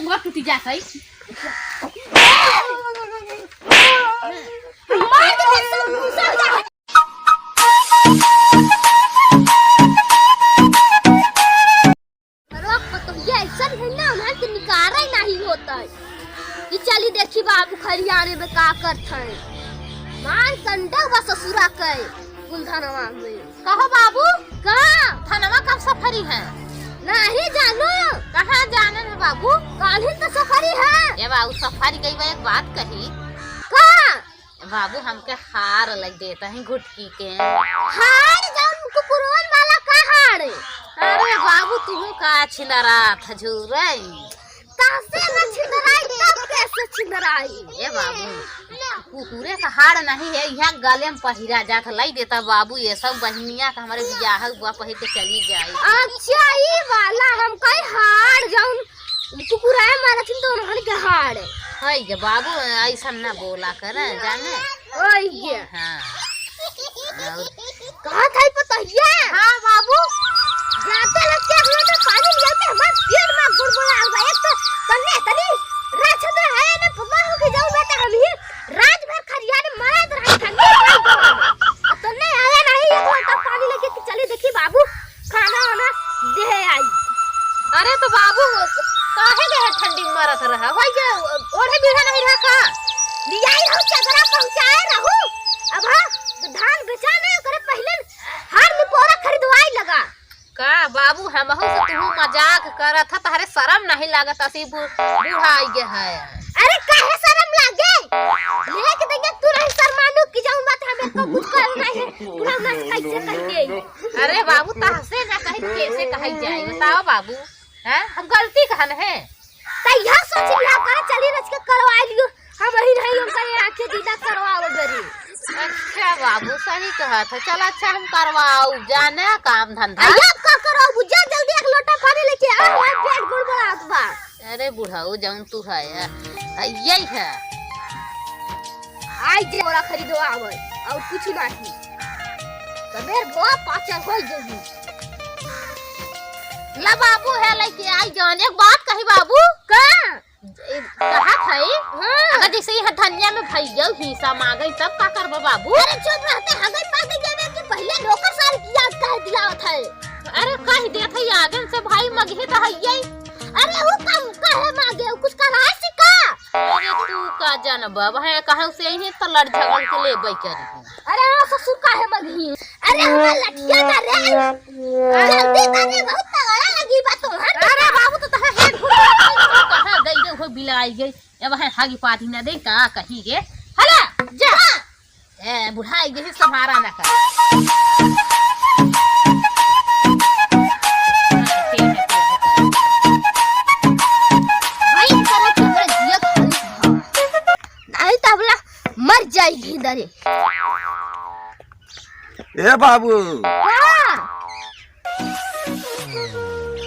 टंगवा टूटी जात है। चली देखी बाबू खरियाने में का करत है मान संडा बा ससुरा के कुलधनवा में कहो बाबू का धनवा कब सफरी है? नहीं जानो कहाँ जाने है बाबू? काल ही तो सफरी है। ये बाबू सफरी गई बा, एक बात कही का बाबू हमके हार लग देता है घुटकी के। हार जान कुकुरवन वाला का हार? अरे बाबू तू का छिंदरा खजूर कैसे न छिंदराई तब कैसे छिंदराई? ये बाबू कुकुरे का हाड़ नहीं है, यहाँ गले में पहिरा जाता लाई देता बाबू। ये सब बहनिया का हमारे बियाह हुआ पहिर के चली जाए। अच्छा ये वाला हम कई हार जाऊं कुकुरा मारा थिन तो उन्होंने के हार है ये बाबू ऐसा ना बोला कर जाने। ओए ये हाँ और कहाँ था पता है? हाँ बाबू जाते लगते हम तो पानी लेते हमारे पेट में गुड़गुड़ा हुआ एक तो तन्ने तनी रात में है ना फुमा हो के जाऊं बेटा हम ही रात भर खरियाने मारत रहे खन्ने तन्ने आया नहीं एक लोटा पानी लेके चली देखी बाबू खाना वाना दे आई। अरे तो बाबू काहे गए ठंडी में मरत रहा भाई ये ओढ़े बीघा नहीं रहा का लियाई रहू चदरा पहुंचाए रहू अब हां धान बेचाने करे पहले हार में पोरा खरीदवाई लगा का बाबू हम हो से तू मजाक करत था तारे शर्म नहीं लागत असी बूढ़ा आई गे है। अरे काहे शर्म लागे लेके देंगे तू नहीं शर्मानु की जाऊं बात हमें तो कुछ करना है पूरा नस कैसे कहते। अरे बाबू तासे ना कहीं कैसे कही जाए बताओ बाबू हैं हम गलती कहन है तैया सोच लिया कर चली रच के करवा लियो हम ही नहीं हम करे आंखें दीदा करवाओ गरी। अच्छा बाबू सही कहा था चल अच्छा हम करवाओ जाने काम धंधा अया का करो बुझा जल्दी एक लोटा पानी लेके आ हमारा पेट गुड़गुड़ात बा। अरे बुढ़ाऊ जाऊं तू है यही है आई जे बोरा खरीदवा आवे और कुछ नहीं कबेर गोवा पाचा हो जगी ला बाबू है लेके आई जान। एक बात कही बाबू का कहा थे अगर जैसे ये धनिया में भैया हिस्सा मांगे तब का करबा बाबू? अरे चुप रहते हगई पाते जाने के पहले नौकर साल की याद कह दिलावत है। अरे कह देत है आगे से भाई मगही तो है। अरे वो काम काहे मांगे कुछ कराए सिका? अरे तू का जानबा है कहे से यही तो लड़ झगड़ के ले बई करी। अरे ससुर काहे मगही? अरे हमार लठिया ना रे जल्दी करे बहुत तगड़ा लगी बा तोहर। अरे बाबू तो तहे हेड कहां गई रे हो बिलाई गई अब है हागी पाती ना दे का कही गे हला जा ए बुढ़ाई गई सहारा ना कर। नहीं तबला मर जाएगी दरे। ए बाबू हां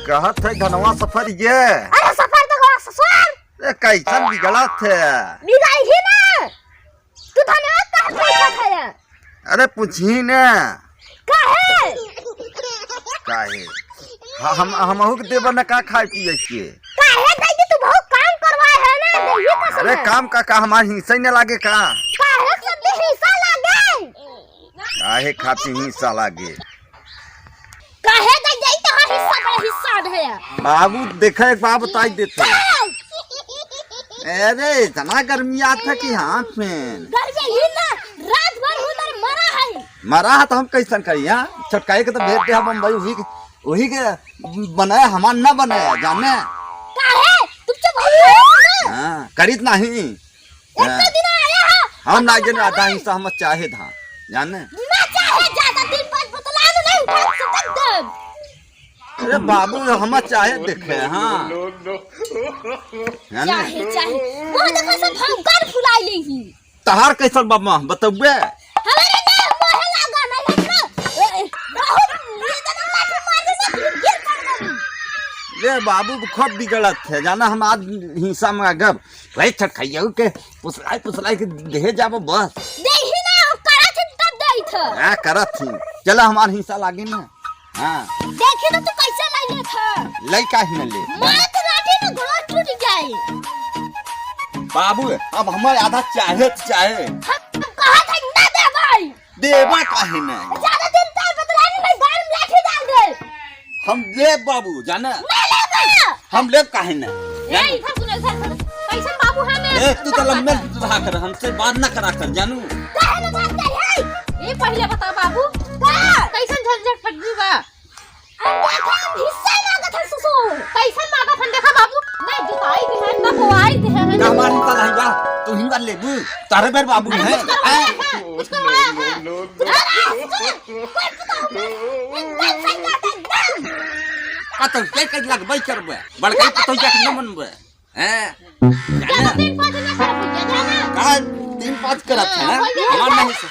कहत है धनवा सफर ये। अरे सफर तो गवा ससुर ए कैसन बिगड़त है? बिगाई ही ना तू धन्यवाद कह पूछत है। अरे पूछी ना काहे काहे हमहू के देवर न का खाए पिए के काहे दादी तू बहुत काम करवाए है ना नहीं तो अरे काम का हमार हिस्सा ही न लागे का काहे सब हिस्सा लागे काहे खाती हिस्सा लागे काहे दादी तो हिस्सा बड़ा हिस्सा है। बाबू देखा एक बात बताई देते अरे इतना गर्मी आता कि हाथ में गर्मी ही ना रात भर उधर मरा है मरा है तो हम कैसन करी छटकाई के तो भेज दे बम्बई वही के बनाया हमार न बनाया जाने काहे तुम चुप हो ना। हाँ करीत नहीं एक दिन आया है हम ना जन आधा हिस्सा हम चाहे था जाने ना चाहे ज्यादा दिन पर बतलाने नहीं उठा सकत दम। अरे बाबू हम चाहे देखे हाँ चाहे वो देखो सब भंकर फुलाई लेही तहार कैसन बाबा बतबे हमारे ना मोह लगा नहीं है बहुत ये तो लाठी मार दे गिर कर रे बाबू खूब बिगड़त है जाना हम आज हिस्सा में गब भाई छटकाइयो के पुसलाई के दे जाबो बस देही ना करत तब देई था हां करत थी चला हमार हिस्सा लागे ना हां देखी तो तू कैसे लाई ले था लई काहे न ले मार तो लाठी में घोड़ा टूट जाए बाबू अब हमारे आधा चाहे तो चाहे हम कहा था ना दे भाई देवा काहे ना ज्यादा दिन तक बदलाने नहीं गाड़ में लाठी डाल दे हम ले बाबू जाना नहीं लेगा हम ले काहे ना ए इधर सुन इधर कैसन बाबू है ने ए तू तो लंबे रहा कर हमसे बात ना करा कर जानू काहे ना बात कर है ए पहले बता बाबू का कैसन झंझट फटली बा हम हिस्सा मांगत है ससुर कैसन मांगा फन देखा बाबू नहीं जुताई दे है ना बोआई दे है का हमारी का रहेगा तू हिंगा लेबू तारे बेर बाबू है उसको आया है कतौ के के लग बई करबे बड़का कतौ के न मनबे हैं जाना दिन पाँच ना कर भैया जाना का 3-5 करत है ना हमार नहीं से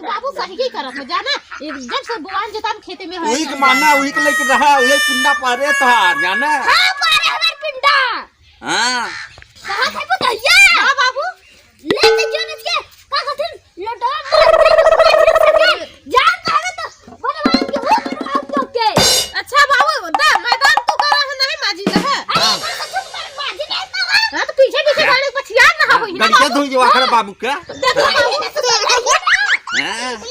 बाबू सही ही करत हो जाना जब से बुआन जतान खेते में है वही के माना वही के लेके रहा वही पिंडा पारे तोहार जाना हां मारे हमार पिंडा हां कहां थे भैया हां बाबू ले के जोनस के का कठिन लटो मार जान कहां तो बनवान के हो बनवान तो के अच्छा बाबू दा मैदान तू करा है नहीं माजी का है अरे कठिन मार नहीं तो हां तो पीछे पीछे गाड़ी पछिया ना हो ही गड़के धोई जो आखर बाबू के देखो बाबू हैं तो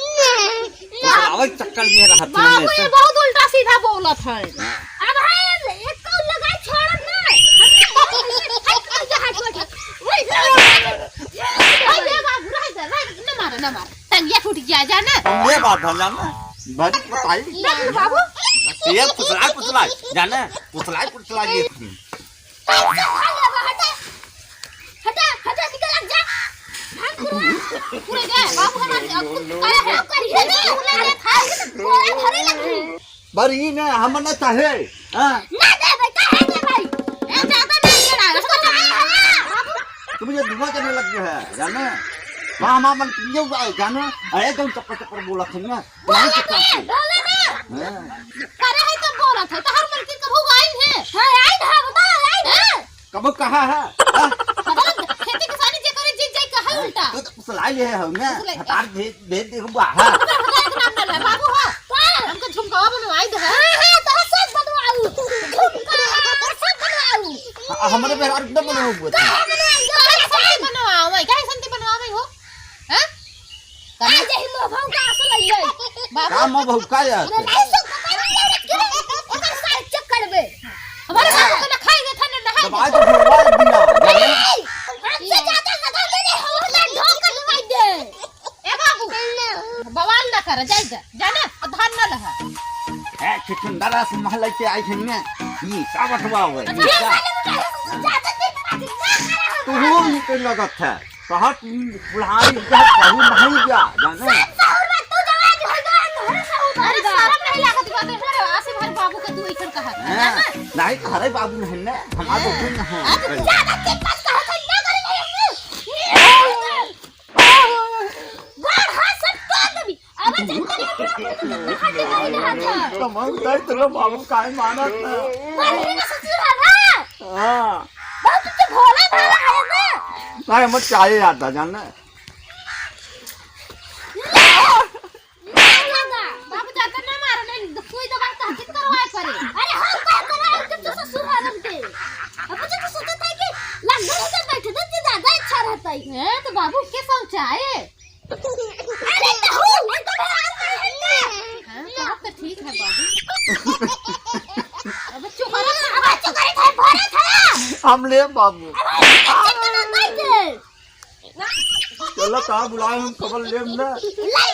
आवक चक्कर में रहत बाबू ये बहुत उल्टा सीधा बोलत है अब है एक को लगा छोड़ ना अरे बाबू रह जा न मार तंगिया टूट गया जाना ये बात है जाना बड़ी बताई देख बाबू ये पुतला जाना पुतला ये हटा हटा निकल जा पूरे गए बाबू हमारे अरे है करिए ना उन्हें था बोले भरे लगी बड़ी ने हम न चाहे हां ना दे भाई कहे दे भाई ए ज्यादा नहीं चढ़ा उसको बाबू तुम ये धुआं करने लग गए है जाना वहां मां मन क्यों जाना अरे तुम चप्पल बोला थे ना नहीं चक्कर से बोले ना हां करे है तो बोला था तो हर मन की कबू आई है हां आई था बता आई है कब कहा है खेती किसानी जे करे जी जाई कहा उल्टा तो पुतला ले है ना हटार दे बाहर बाबू हो हमको झुमकावा बनवाई दे हां तो सब बनवाऊ सब बनवाऊ हमारे बिहार एकदम बने हुए थे कैसे बनवावे कैसे बनवावे हो हैं कहे जे ही मोह का असल है बाबू का मां भौका यार नहीं सब ओकर साथ चक्कर में हमारे बाबू को ना खाएंगे था ना नहाएंगे दवाई तो भरवा दिया जाने हमसे ज्यादा लगा मेरे होला ढोक दवाई दे ए बाबू बवाल ना कर जाना धान ना लहा है चिकनदारा से महल के आई थे ना ये सावटवा हुए तो वो ही पे लगत है कहत बुढ़ाई का कहू नहीं गया जाने अरे शर्म नहीं लागत बात है आसिफ हर बाबू के तू इधर कहा नहीं हरे बाबू नहीं ना हमारे तो नहीं है ज्यादा के पास कहा था ना गाड़ हाथ सब काट दबी अब तमाम दर्द तेरा बाबू काहे माना था हां भोला भाला है ना नहीं मत चाहे आता जानना बाबू जाकर ना मारो नहीं कोई दवा का हकीकत करवाए करे अरे हम क्या कराए जब तो ससुर आलम थे अब मुझे तो सोचा था कि लंगर होकर बैठे थे तो ज्यादा अच्छा रहता है तो बाबू के समझाए अरे तो हूं मैं तो बात कर रही हां तो ठीक है बाबू अब चुप करो अब चुप करे थे भरे था हम ले बाबू अब चलो कहां बुलाए हम कबल ले ना लाई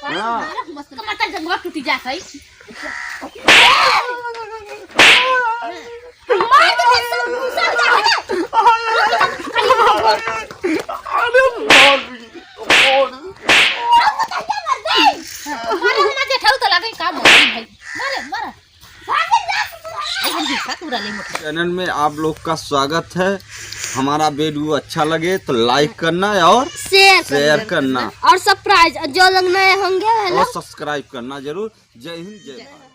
हां मस्त टमाटर जंगवा टूटी जा सही मार के सब घुसा अरे मारे ना जे ठाउ त लागे काम हो भाई मारे चैनल में आप लोग का स्वागत है। हमारा वीडियो अच्छा लगे तो लाइक करना और शेयर करना और सरप्राइज जो लोग नए होंगे और सब्सक्राइब करना जरूर। जय हिंद जय भारत।